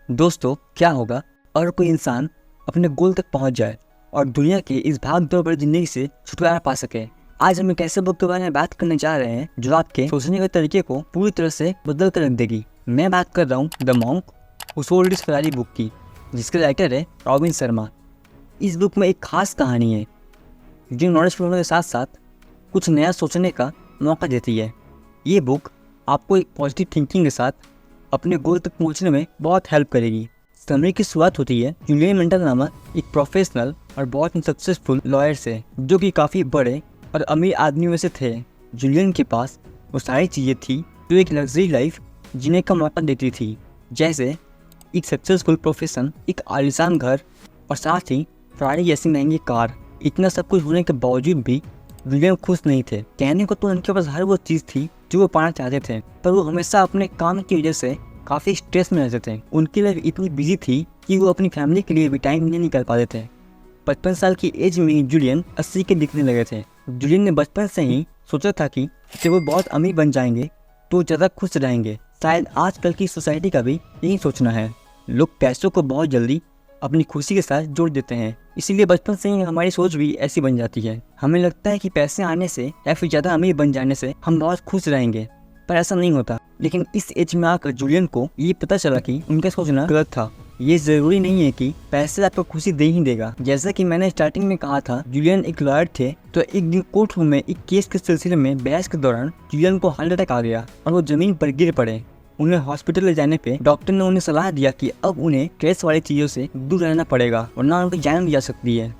दोस्तों, क्या होगा अगर कोई इंसान अपने गोल तक पहुंच जाए और दुनिया की इस भाग दौड़ भरी जिंदगी से छुटकारा पा सके। आज हम एक ऐसे बुक के बारे में बात करने जा रहे हैं जो आपके सोचने के तरीके को पूरी तरह से बदल कर रख देगी। मैं बात कर रहा हूँ the monk who sold his Ferrari book की, जिसके राइटर है रॉबिन शर्मा। इस बुक में एक खास कहानी है जो नॉलेजफुल होने के साथ साथ कुछ नया सोचने का मौका देती है। ये बुक आपको एक पॉजिटिव थिंकिंग के साथ अपने गोल तक पहुंचने में बहुत हेल्प करेगी। समरी की शुरुआत होती है जूलियन मेंटल नामक एक प्रोफेशनल और बहुत ही सक्सेसफुल लॉयर से, जो कि काफ़ी बड़े और अमीर आदमी में से थे। जूलियन के पास वो सारी चीज़ें थी जो एक लग्जरी लाइफ जीने का मौका देती थी, जैसे एक सक्सेसफुल प्रोफेशन, एक आलीशान घर और साथ ही फरारी जैसी महंगी कार। इतना सब कुछ होने के बावजूद भी जूलियन खुश नहीं थे। कहने को तो उनके पास हर वो चीज़ थी जो वो पाना चाहते थे, पर वो हमेशा अपने काम की वजह से काफ़ी स्ट्रेस में रहते थे। उनकी लाइफ इतनी बिजी थी कि वो अपनी फैमिली के लिए भी टाइम नहीं निकाल पाते थे। 55 साल की एज में ही जूलियन 80 के दिखने लगे थे। जूलियन ने बचपन से ही सोचा था कि जब वो बहुत अमीर बन जाएंगे तो ज़्यादा खुश रहेंगे। शायद आजकल की सोसाइटी का भी यही सोचना है। लोग पैसों को बहुत जल्दी अपनी खुशी के साथ जोड़ देते हैं, इसीलिए बचपन से ही हमारी सोच भी ऐसी बन जाती है। हमें लगता है कि पैसे आने से या फिर ज़्यादा अमीर बन जाने से हम बहुत खुश रहेंगे, पर ऐसा नहीं होता। लेकिन इस एज में आकर जूलियन को ये पता चला कि उनका सोचना गलत था। ये ज़रूरी नहीं है कि पैसे आपको खुशी दे ही देगा। जैसा कि मैंने स्टार्टिंग में कहा था, जूलियन एक लॉयर थे, तो एक दिन कोर्ट रूम में एक केस के सिलसिले में बहस के दौरान जूलियन को हार्ट अटैक आ गया और वो ज़मीन पर गिर पड़े। उन्हें हॉस्पिटल ले जाने पे डॉक्टर ने उन्हें सलाह दिया कि अब उन्हें स्ट्रेस वाली चीज़ों से दूर रहना पड़ेगा वरना उनकी जान भी जा सकती है।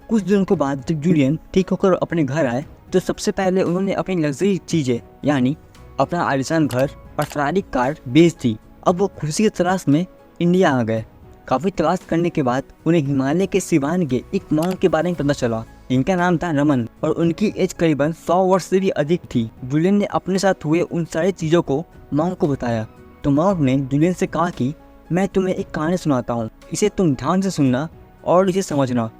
कुछ दिनों के बाद जब जूलियन ठीक होकर अपने घर आए तो सबसे पहले उन्होंने अपनी लग्जरी चीज़ें यानी अपना आलीशान घर और फरारी कार बेच दी। अब वो खुशी की तलाश में इंडिया आ गए। काफ़ी तलाश करने के बाद उन्हें हिमालय के सिवान के एक मॉन्क के बारे में पता चला। इनका नाम था रमन और उनकी एज करीबन 100 वर्ष से भी अधिक थी। जूलियन ने अपने साथ हुए उन सारी चीज़ों को मॉन्क को बताया, तो मॉन्क ने जूलियन से कहा कि मैं तुम्हें एक कहानी सुनाता हूँ, इसे तुम ध्यान से सुनना और इसे समझना।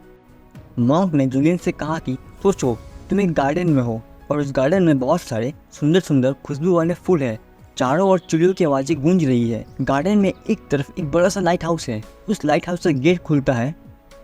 मॉन्क ने जूलियन से कहा कि सोचो तुम एक गार्डन में हो और उस गार्डन में बहुत सारे सुंदर सुंदर खुशबू वाले फूल हैं। चारों ओर चिड़ियों की आवाज़ें गूंज रही है। गार्डन में एक तरफ एक बड़ा सा लाइट हाउस है। उस लाइट हाउस का गेट खुलता है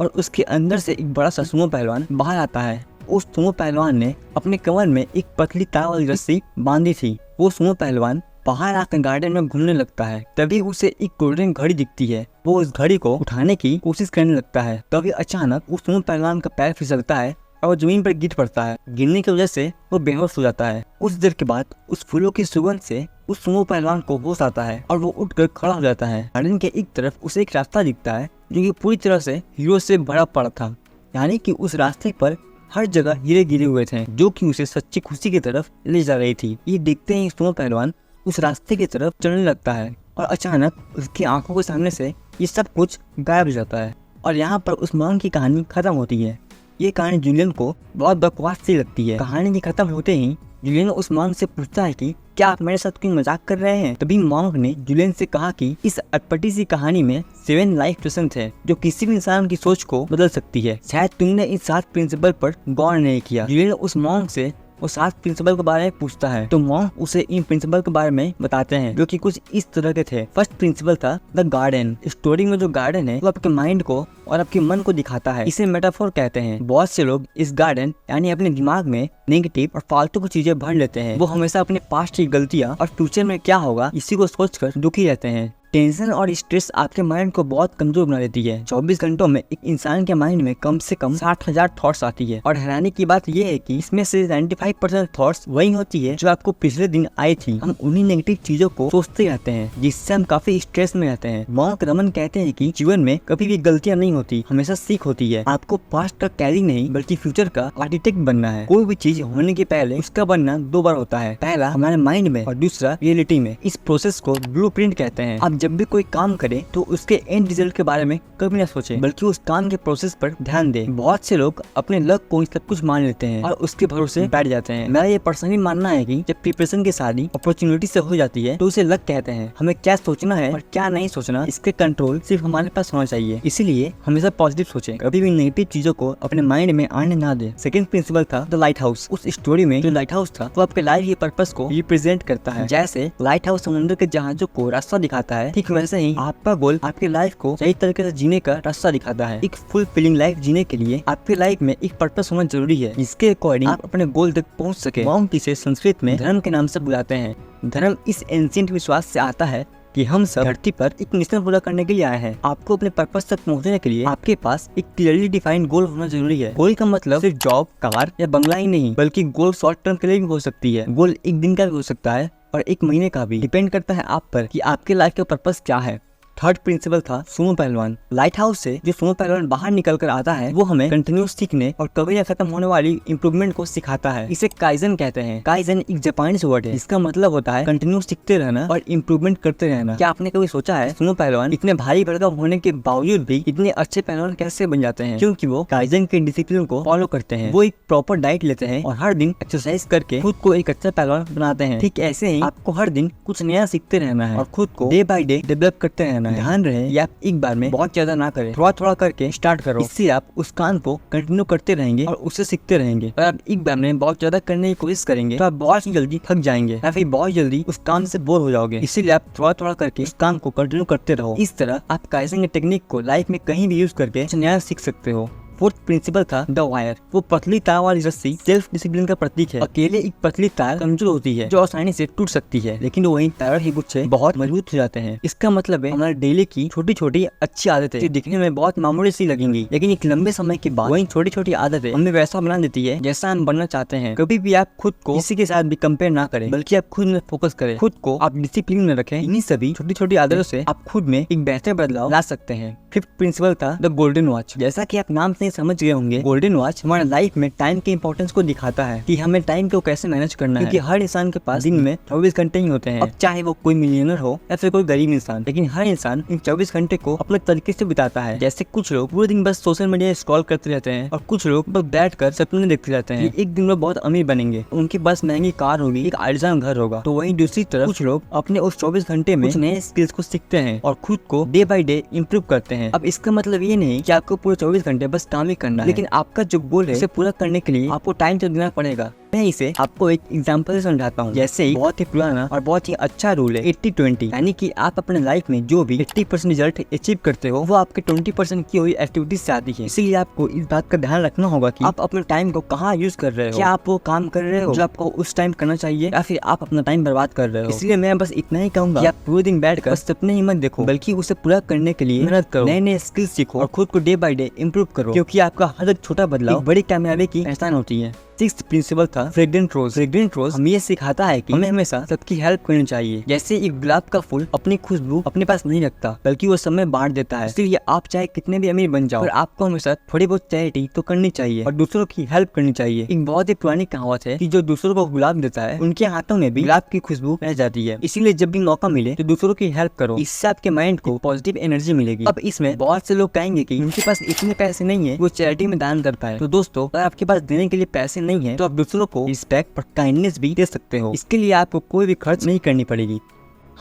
और उसके अंदर से एक बड़ा सा सुमो पहलवान बाहर आता है। उस सुमो पहलवान ने अपने कमर में एक पतली तार वाली रस्सी बांधी थी। वो सुमो पहलवान बाहर आकर गार्डन में घूमने लगता है। तभी उसे एक गोल्डन घड़ी दिखती है। वो उस घड़ी को उठाने की कोशिश करने लगता है। तभी अचानक उस सुमो पहलवान का पैर फिसलता है और वो जमीन पर गिर पड़ता है। गिरने की वजह से वो बेहोश हो जाता है। कुछ देर के बाद उस फूलों की सुगंध से उस सुमो पहलवान को होश आता है और वो उठकर खड़ा हो जाता है। गार्डन के एक तरफ उसे एक रास्ता दिखता है जो कि पूरी तरह से हीरो से भरा पड़ा था, यानी कि उस रास्ते पर हर जगह हीरे गिरे हुए थे जो कि उसे सच्ची खुशी की तरफ ले जा रही थी। ये देखते ही सुमो पहलवान उस रास्ते की तरफ चलने लगता है और अचानक उसकी आंखों के सामने से ये सब कुछ गायब हो जाता है और यहाँ पर उस मॉन्क की कहानी खत्म होती है। ये कहानी जूलियन को बहुत बकवास सी लगती है। कहानी के खत्म होते ही जूलियन उस मॉन्क से पूछता है कि क्या आप मेरे साथ कोई मजाक कर रहे हैं। तभी मॉन्क ने जूलियन से कहा कि इस अटपटी सी कहानी में 7 लाइफ लेसन थे जो किसी भी इंसान की सोच को बदल सकती है। शायद तुमने इन 7 प्रिंसिपल पर गौर नहीं किया। जूलियन उस मॉन्क से वो 7 प्रिंसिपल के बारे में पूछता है, तो मॉन्क उसे इन प्रिंसिपल के बारे में बताते हैं जो कि कुछ इस तरह के थे। फर्स्ट प्रिंसिपल था द गार्डन। स्टोरी में जो गार्डन है वो आपके माइंड को और आपके मन को दिखाता है। इसे मेटाफोर कहते हैं। बहुत से लोग इस गार्डन यानी अपने दिमाग में नेगेटिव और फालतू की चीजें भर लेते हैं। वो हमेशा अपने पास्ट की गलतियां और फ्यूचर में क्या होगा इसी को सोचकर दुखी रहते हैं। टेंशन और स्ट्रेस आपके माइंड को बहुत कमजोर बना देती है। 24 घंटों में एक इंसान के माइंड में कम से कम 60,000 थॉट्स आती है और हैरानी की बात यह है कि इसमें से 95% थॉट्स वही होती है जो आपको पिछले दिन आई थी। हम उन्हीं नेगेटिव चीजों को सोचते रहते हैं जिससे हम काफी स्ट्रेस में रहते हैं। मॉन्क रमन कहते हैं कि जीवन में कभी भी गलतियां नहीं होती, हमेशा सीख होती है। आपको पास्ट का कैरी नहीं बल्कि फ्यूचर का आर्किटेक्ट बनना है। कोई भी चीज होने के पहले उसका बनना 2 बार होता है, पहला हमारे माइंड में और दूसरा रियलिटी में। इस प्रोसेस को ब्लूप्रिंट कहते हैं। आप जब भी कोई काम करे तो उसके एंड रिजल्ट के बारे में कभी ना सोचें, बल्कि उस काम के प्रोसेस पर ध्यान दें। बहुत से लोग अपने लक को सब कुछ मान लेते हैं और उसके भरोसे बैठ जाते हैं। मेरा ये पर्सनली मानना है कि जब प्रिपरेशन की शादी अपॉर्चुनिटी से हो जाती है तो उसे लक कहते हैं। हमें क्या सोचना है और क्या नहीं सोचना इसके कंट्रोल सिर्फ हमारे पास होना चाहिए। इसीलिए हमेशा पॉजिटिव सोचें, कभी भी नेगेटिव चीजों को अपने माइंड में आने ना दें। सेकंड प्रिंसिपल था द लाइट हाउस। उस स्टोरी में जो लाइट हाउस था वो आपके लाइफ के पर्पस को रिप्रेजेंट करता है। जैसे लाइट हाउस समुद्र के जहाजों को रास्ता दिखाता है, ठीक वैसे ही आपका गोल आपकी लाइफ को सही तरीके से जीने का रास्ता दिखाता है। एक फुल फिलिंग लाइफ जीने के लिए आपकी लाइफ में एक पर्पस होना जरूरी है, जिसके अकॉर्डिंग आप अपने गोल तक पहुंच सके। मॉन्क इसे संस्कृत में धर्म के नाम से बुलाते हैं। धर्म इस एंशिएंट विश्वास से आता है कि हम सब धरती पर एक मिशन पूरा करने के लिए आए हैं। आपको अपने पर्पस तक पहुंचने के लिए आपके पास एक क्लियरली डिफाइंड गोल होना जरूरी है। गोल का मतलब सिर्फ जॉब, कार या बंगला ही नहीं, बल्कि गोल शॉर्ट टर्म के लिए भी हो सकती है। गोल एक दिन का भी हो सकता है और एक महीने का भी। डिपेंड करता है आप पर कि आपके लाइफ का पर्पस क्या है। थर्ड प्रिंसिपल था सुमो पहलवान। लाइट हाउस से जो सुमो पहलवान बाहर निकल कर आता है वो हमें कंटिन्यूस सीखने और कभी न खत्म होने वाली इंप्रूवमेंट को सिखाता है। इसे काइजन कहते हैं। काइजन एक जापानीज वर्ड है, इसका मतलब होता है कंटिन्यूस सीखते रहना और इम्प्रूवमेंट करते रहना। क्या आपने कभी सोचा है सुमो पहलवान इतने भारी भरकम होने के बावजूद भी इतने अच्छे पहलवान कैसे बन जाते हैं? क्योंकि वो काइजन के डिसिप्लिन को फॉलो करते हैं। वो एक प्रॉपर डाइट लेते हैं और हर दिन एक्सरसाइज करके खुद को एक अच्छा पहलवान बनाते हैं। ठीक ऐसे ही आपको हर दिन कुछ नया सीखते रहना है और खुद को डे बाय डे डेवलप करते रहना है। ध्यान रहे आप एक बार में बहुत ज्यादा ना करें, थोड़ा थोड़ा करके स्टार्ट करो। इससे आप उस काम को कंटिन्यू करते रहेंगे और उससे सीखते रहेंगे। अगर आप एक बार में बहुत ज्यादा करने की कोशिश करेंगे तो आप बहुत जल्दी थक जाएंगे या फिर बहुत जल्दी उस काम से बोर हो जाओगे। इसीलिए आप थोड़ा थोड़ा करके उस काम को कंटिन्यू करते रहो। इस तरह आप काइजन की टेक्निक को लाइफ में कहीं भी यूज करके कुछ नया सीख सकते हो। फोर्थ प्रिंसिपल था द वायर। वो पतली तार वाली रस्सी सेल्फ डिसिप्लिन का प्रतीक है। अकेले एक पतली तार कमजोर होती है जो आसानी से टूट सकती है, लेकिन वहीं तार के गुच्छे बहुत मजबूत हो जाते हैं। इसका मतलब है हमारे डेली की छोटी छोटी अच्छी आदतें जो दिखने में बहुत मामूली सी लगेंगी, लेकिन एक लंबे समय के बाद वही छोटी छोटी आदतें हमें वैसा बना देती है जैसा हम बनना चाहते हैं। कभी भी आप खुद को किसी के साथ भी कंपेयर ना करें, बल्कि आप खुद में फोकस करें। खुद को आप डिसिप्लिन में रखें। इन्हीं सभी छोटी छोटी आदतों से आप खुद में एक बेहतर बदलाव ला सकते हैं। फिफ्थ प्रिंसिपल था द गोल्डन वॉच। जैसा कि आप नाम से समझ गए होंगे, गोल्डन वॉच हमारे लाइफ में टाइम के इंपॉर्टेंस को दिखाता है कि हमें टाइम को कैसे मैनेज करना है। क्योंकि हर इंसान के पास दिन में 24 घंटे ही होते हैं। अब चाहे वो कोई मिलियनर हो या फिर कोई गरीब इंसान, लेकिन हर इंसान इन 24 घंटे को अपने तरीके से बिताता है। जैसे कुछ लोग पूरे दिन बस सोशल मीडिया स्क्रॉल करते रहते हैं और कुछ लोग बस बैठकर सपने देखते रहते हैं कि एक दिन में बहुत अमीर बनेंगे, उनके पास महंगी कार होगी, एक आलीशान घर होगा। तो वहीं दूसरी तरफ कुछ लोग अपने उस 24 घंटे में कुछ नए स्किल्स को सीखते हैं और खुद को डे बाय डे इम्प्रूव करते हैं। अब इसका मतलब ये नहीं कि आपको पूरे 24 घंटे बस काम ही करना है, लेकिन आपका जो गोल है उसे पूरा करने के लिए आपको टाइम तो देना पड़ेगा। मैं इसे आपको एक एग्जांपल से समझाता हूँ। जैसे ही बहुत ही पुराना और बहुत ही अच्छा रूल है 80-20, यानी कि आप अपने लाइफ में जो भी 80% रिजल्ट अचीव करते हो वो आपके 20% की हुई एक्टिविटीज से आती है। इसीलिए आपको इस बात का ध्यान रखना होगा कि आप अपने टाइम को कहाँ यूज कर रहे हो। क्या आप वो काम कर रहे हो जो आपको उस टाइम करना चाहिए, या फिर आप अपना टाइम बर्बाद कर रहे हो। इसलिए मैं बस इतना ही कहूंगा कि आप पूरे दिन बैठकर सपने ही मत देखो, बल्कि उसे पूरा करने के लिए मेहनत करो, नए नए स्किल्स सीखो और खुद को डे बाय डे इम्प्रूव करो, क्योंकि आपका हर एक छोटा बदलाव बड़ी कामयाबी की पहचान होती है। सिक्स्थ प्रिंसिपल था फ्रेग्रेंट रोज। फ्रेग्रेंट रोज हमें ये सिखाता है कि हमें हमेशा सबकी हेल्प करनी चाहिए। जैसे एक गुलाब का फूल अपनी खुशबू अपने पास नहीं रखता, बल्कि वो समय बांट देता है। इसलिए आप चाहे कितने भी अमीर बन जाओ, पर आपको हमेशा थोड़ी बहुत चैरिटी तो करनी चाहिए और दूसरों की हेल्प करनी चाहिए। एक बहुत ही पुरानी कहावत है कि जो दूसरों को गुलाब देता है उनके हाथों में भी गुलाब की खुशबू रह जाती है। इसीलिए जब भी मौका मिले तो दूसरों की हेल्प करो, इससे आपके माइंड को पॉजिटिव एनर्जी मिलेगी। अब इसमें बहुत से लोग कहेंगे कि उनके पास इतने पैसे नहीं है वो चैरिटी में दान कर पाए। तो दोस्तों, अगर आपके पास देने के लिए पैसे नहीं है तो आप दूसरों को रिस्पेक्ट और काइंडनेस भी दे सकते हो। इसके लिए आपको कोई भी खर्च नहीं करनी पड़ेगी।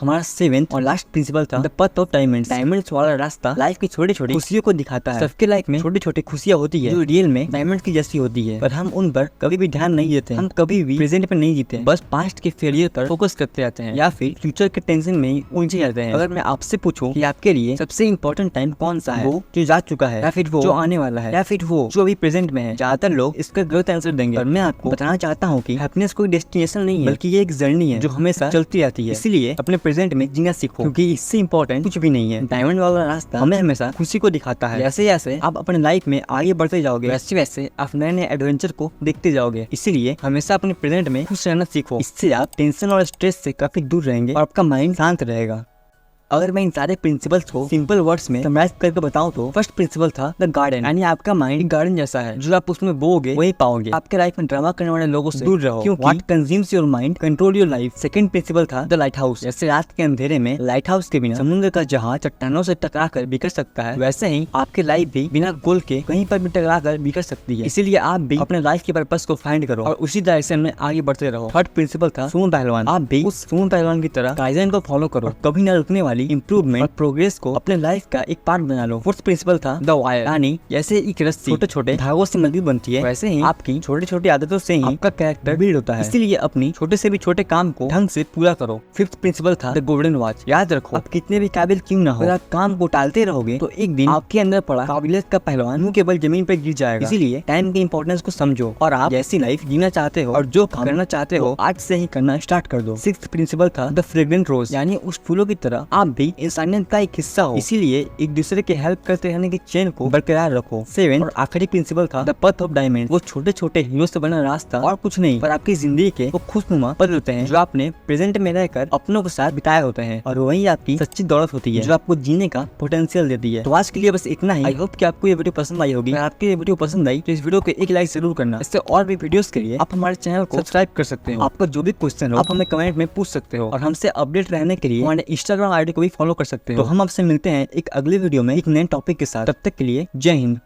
हमारा सेवेंथ और लास्ट प्रिंसिपल था the path of diamonds. Diamonds वाला रास्ता लाइफ की छोटी छोटी खुशियों को दिखाता है। सबके लाइफ में छोटी छोटी खुशियां होती है जो रियल में डायमंड की जैसी होती है, पर हम उन पर कभी भी ध्यान नहीं देते। हम कभी भी प्रेजेंट पर नहीं जीते, बस पास्ट के फेलियर पर फोकस करते रहते हैं या फिर फ्यूचर के टेंशन में उलझे रहते हैं। अगर मैं आपसे पूछूं कि आपके लिए सबसे इम्पोर्टेंट टाइम कौन सा है, वो जो जा चुका है या फिर वो जो आने वाला है या फिर वो जो अभी प्रेजेंट में है, ज्यादातर लोग इसका गलत आंसर देंगे। और मैं आपको बताना चाहता हूँ कि हैप्पीनेस कोई डेस्टिनेशन नहीं है, बल्कि ये एक जर्नी है जो हमेशा चलती रहती है। इसीलिए अपने प्रेजेंट में जीना सीखो, क्योंकि इससे इम्पोर्टेंट कुछ भी नहीं है। डायमंड वाला रास्ता हमें हमेशा खुशी को दिखाता है। जैसे जैसे आप अपने लाइफ में आगे बढ़ते जाओगे, वैसे वैसे आप नए नए एडवेंचर को देखते जाओगे। इसीलिए हमेशा अपने प्रेजेंट में खुश रहना सीखो। इससे आप टेंशन और स्ट्रेस से काफी दूर रहेंगे और आपका माइंड शांत रहेगा। अगर मैं इन सारे प्रिंसिपल्स को सिंपल वर्ड्स में समराइज करके बताऊं तो फर्स्ट प्रिंसिपल था द गार्डन, यानी आपका माइंड एक गार्डन जैसा है, जो आप उसमें बोओगे वही पाओगे। आपके लाइफ में ड्रामा करने वाले लोगों से दूर रहो, क्योंकि what consumes your mind control your life. Second principle था द लाइट हाउस। जैसे रात के अंधेरे में लाइट हाउस के बिना समुद्र का जहाज चट्टानों से टकरा कर बिखर सकता है, वैसे ही आपकी लाइफ भी बिना गोल के कहीं पर भी टकरा कर बिखर सकती है। इसीलिए आप भी अपने लाइफ के पर्पस को फाइंड करो और उसी डायरेक्शन में आगे बढ़ते रहो। थर्ड प्रिंसिपल था सुमो पहलवान। आप भी उस सुमो पहलवान की तरह काइजन को फॉलो करो, कभी न रुकने वाली वाली इंप्रूवमेंट और प्रोग्रेस को अपने लाइफ का एक पार्ट बना लो। फोर्थ प्रिंसिपल था द वायर, यानी जैसे एक रस्सी छोटे छोटे धागों से मजबूत बनती है, वैसे ही आपकी छोटी छोटी आदतों से ही आपका कैरेक्टर बिल्ड होता है। इसीलिए अपनी छोटे से भी छोटे काम को ढंग से पूरा करो। फिफ्थ प्रिंसिपल था द गोल्डन वॉच। याद रखो, आप कितने भी काबिल क्यों ना हो, अगर आप काम को टालते रहोगे तो एक दिन आपके अंदर पड़ा काबिलियत का पहलवान मुंह के बल जमीन पर गिर जाएगा। इसीलिए टाइम की इंपॉर्टेंस को समझो और आप जैसी लाइफ जीना चाहते हो और जो काम करना चाहते हो आज से ही करना स्टार्ट कर दो। सिक्स्थ प्रिंसिपल था द फ्रेग्रेंट रोज, यानी उस फूलों की तरह आप भी इंसानियत का एक हिस्सा हो, इसीलिए एक दूसरे के हेल्प करते रहने की चेन को बरकरार रखो। सेवेंथ और आखिरी प्रिंसिपल था द पथ ऑफ डायमंड। वो छोटे छोटे हीरो से बना रास्ता और कुछ नहीं, पर आपकी जिंदगी के वो खुशनुमा पल होते हैं जो आपने प्रेजेंट में रहकर अपनों के साथ बिताए होते हैं, और वही आपकी सच्ची दौलत होती है जो आपको जीने का पोटेंशियल देती है। तो आज के लिए बस इतना ही। आई होप कि आपको ये वीडियो पसंद आई होगी। अगर आपको ये वीडियो पसंद आई तो इस वीडियो को एक लाइक जरूर करना। इससे और भी वीडियोस के लिए आप हमारे चैनल को सब्सक्राइब कर सकते हो। आपका जो भी क्वेश्चन हो आप हमें कमेंट में पूछ सकते हो, और हमसे अपडेट रहने के लिए हमारे इंस्टाग्राम आईडी को भी फॉलो कर सकते हो। तो हम आपसे मिलते हैं एक अगले वीडियो में एक नए टॉपिक के साथ। तब तक के लिए जय हिंद।